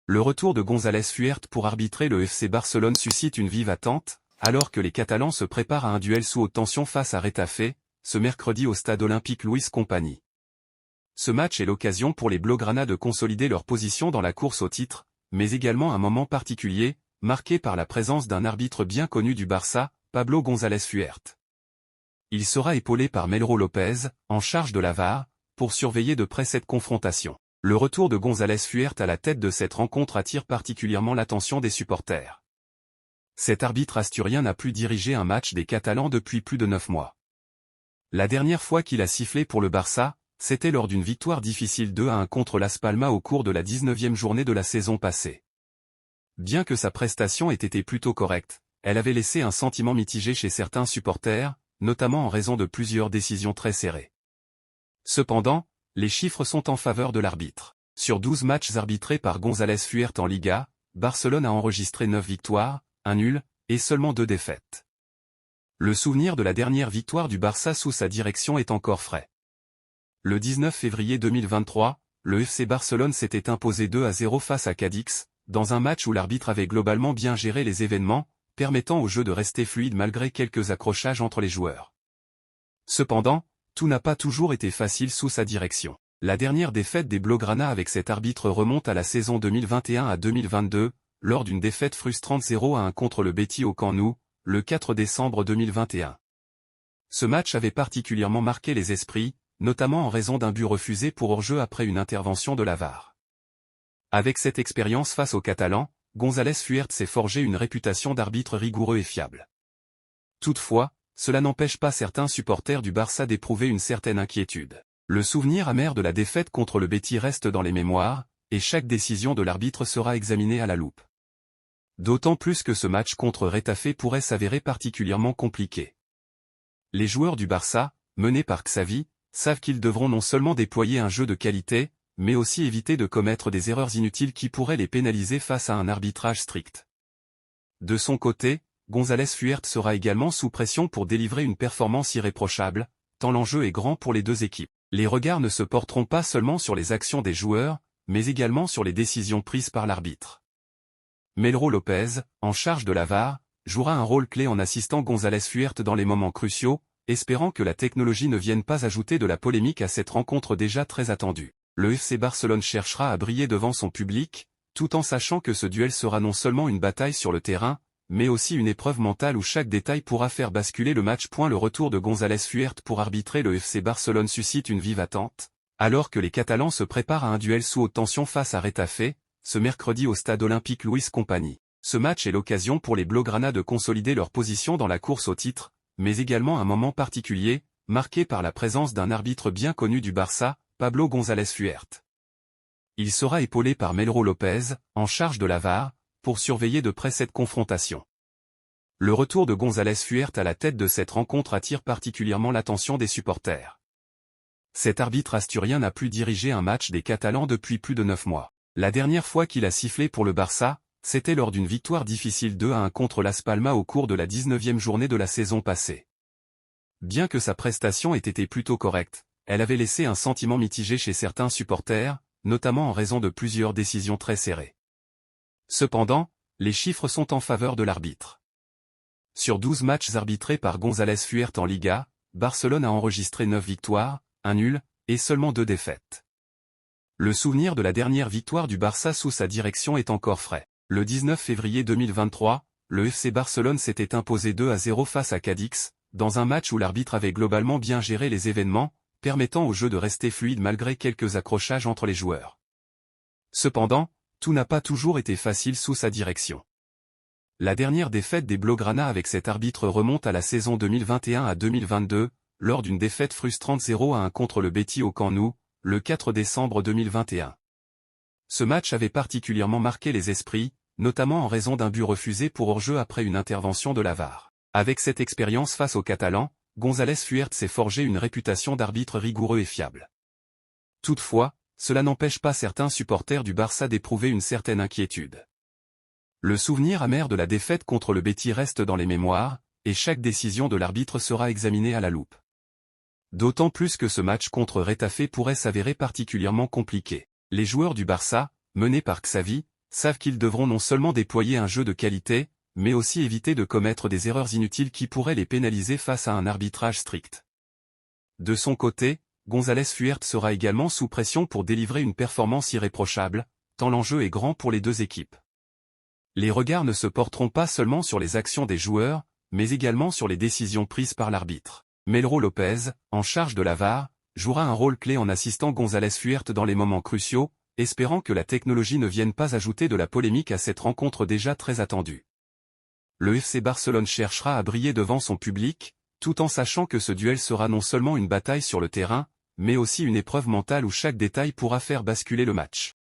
Le retour de González Fuert pour arbitrer le FC Barcelone suscite une vive attente, alors que les Catalans se préparent à un duel sous haute tension face à Retafe, ce mercredi au stade olympique Luis Companys. Ce match est l'occasion pour les Blaugrana de consolider leur position dans la course au titre, mais également un moment particulier, marqué par la présence d'un arbitre bien connu du Barça, Pablo González Fuert. Il sera épaulé par Melro Lopez, en charge de la VAR, pour surveiller de près cette confrontation. Le retour de González Fuert à la tête de cette rencontre attire particulièrement l'attention des supporters. Cet arbitre asturien n'a plus dirigé un match des Catalans depuis plus de 9 mois. La dernière fois qu'il a sifflé pour le Barça, c'était lors d'une victoire difficile 2-1 contre Las Palmas au cours de la 19e journée de la saison passée. Bien que sa prestation ait été plutôt correcte, elle avait laissé un sentiment mitigé chez certains supporters, notamment en raison de plusieurs décisions très serrées. Cependant, les chiffres sont en faveur de l'arbitre. Sur 12 matchs arbitrés par González Fuert en Liga, Barcelone a enregistré 9 victoires, 1 nul, et seulement 2 défaites. Le souvenir de la dernière victoire du Barça sous sa direction est encore frais. Le 19 février 2023, le FC Barcelone s'était imposé 2-0 face à Cadix, dans un match où l'arbitre avait globalement bien géré les événements, permettant au jeu de rester fluide malgré quelques accrochages entre les joueurs. Cependant, tout n'a pas toujours été facile sous sa direction. La dernière défaite des Blaugrana avec cet arbitre remonte à la saison 2021 à 2022, lors d'une défaite frustrante 0-1 contre le Betis au Camp Nou, le 4 décembre 2021. Ce match avait particulièrement marqué les esprits, notamment en raison d'un but refusé pour hors-jeu après une intervention de la VAR. Avec cette expérience face aux Catalans, González Fuert s'est forgé une réputation d'arbitre rigoureux et fiable. Toutefois, cela n'empêche pas certains supporters du Barça d'éprouver une certaine inquiétude. Le souvenir amer de la défaite contre le Betis reste dans les mémoires, et chaque décision de l'arbitre sera examinée à la loupe. D'autant plus que ce match contre Retafe pourrait s'avérer particulièrement compliqué. Les joueurs du Barça, menés par Xavi, savent qu'ils devront non seulement déployer un jeu de qualité, mais aussi éviter de commettre des erreurs inutiles qui pourraient les pénaliser face à un arbitrage strict. De son côté, González Fuert sera également sous pression pour délivrer une performance irréprochable, tant l'enjeu est grand pour les deux équipes. Les regards ne se porteront pas seulement sur les actions des joueurs, mais également sur les décisions prises par l'arbitre. Melro Lopez, en charge de la VAR, jouera un rôle clé en assistant González Fuert dans les moments cruciaux, espérant que la technologie ne vienne pas ajouter de la polémique à cette rencontre déjà très attendue. Le FC Barcelone cherchera à briller devant son public, tout en sachant que ce duel sera non seulement une bataille sur le terrain, mais aussi une épreuve mentale où chaque détail pourra faire basculer le match. Le retour de González Fuert pour arbitrer le FC Barcelone suscite une vive attente, alors que les Catalans se préparent à un duel sous haute tension face à Retafe, ce mercredi au stade olympique Luis Companys. Ce match est l'occasion pour les Blaugrana de consolider leur position dans la course au titre, mais également un moment particulier, marqué par la présence d'un arbitre bien connu du Barça, Pablo González Fuert. Il sera épaulé par Melro Lopez, en charge de la VAR, pour surveiller de près cette confrontation. Le retour de González Fuert à la tête de cette rencontre attire particulièrement l'attention des supporters. Cet arbitre asturien n'a plus dirigé un match des Catalans depuis plus de 9 mois. La dernière fois qu'il a sifflé pour le Barça, c'était lors d'une victoire difficile 2-1 contre Las Palmas au cours de la 19e journée de la saison passée. Bien que sa prestation ait été plutôt correcte, elle avait laissé un sentiment mitigé chez certains supporters, notamment en raison de plusieurs décisions très serrées. Cependant, les chiffres sont en faveur de l'arbitre. Sur 12 matchs arbitrés par González Fuert en Liga, Barcelone a enregistré 9 victoires, 1 nul, et seulement 2 défaites. Le souvenir de la dernière victoire du Barça sous sa direction est encore frais. Le 19 février 2023, le FC Barcelone s'était imposé 2-0 face à Cadix, dans un match où l'arbitre avait globalement bien géré les événements, permettant au jeu de rester fluide malgré quelques accrochages entre les joueurs. Cependant, tout n'a pas toujours été facile sous sa direction. La dernière défaite des Blaugrana avec cet arbitre remonte à la saison 2021 à 2022, lors d'une défaite frustrante 0-1 contre le Betis au Camp Nou, le 4 décembre 2021. Ce match avait particulièrement marqué les esprits, notamment en raison d'un but refusé pour hors-jeu après une intervention de la VAR. Avec cette expérience face aux Catalans, González Fuert s'est forgé une réputation d'arbitre rigoureux et fiable. Toutefois, cela n'empêche pas certains supporters du Barça d'éprouver une certaine inquiétude. Le souvenir amer de la défaite contre le Betis reste dans les mémoires, et chaque décision de l'arbitre sera examinée à la loupe. D'autant plus que ce match contre Retafe pourrait s'avérer particulièrement compliqué. Les joueurs du Barça, menés par Xavi, savent qu'ils devront non seulement déployer un jeu de qualité, mais aussi éviter de commettre des erreurs inutiles qui pourraient les pénaliser face à un arbitrage strict. De son côté, González Fuert sera également sous pression pour délivrer une performance irréprochable, tant l'enjeu est grand pour les deux équipes. Les regards ne se porteront pas seulement sur les actions des joueurs, mais également sur les décisions prises par l'arbitre. Melro Lopez, en charge de la VAR, jouera un rôle clé en assistant González Fuert dans les moments cruciaux, espérant que la technologie ne vienne pas ajouter de la polémique à cette rencontre déjà très attendue. Le FC Barcelone cherchera à briller devant son public, tout en sachant que ce duel sera non seulement une bataille sur le terrain, mais aussi une épreuve mentale où chaque détail pourra faire basculer le match.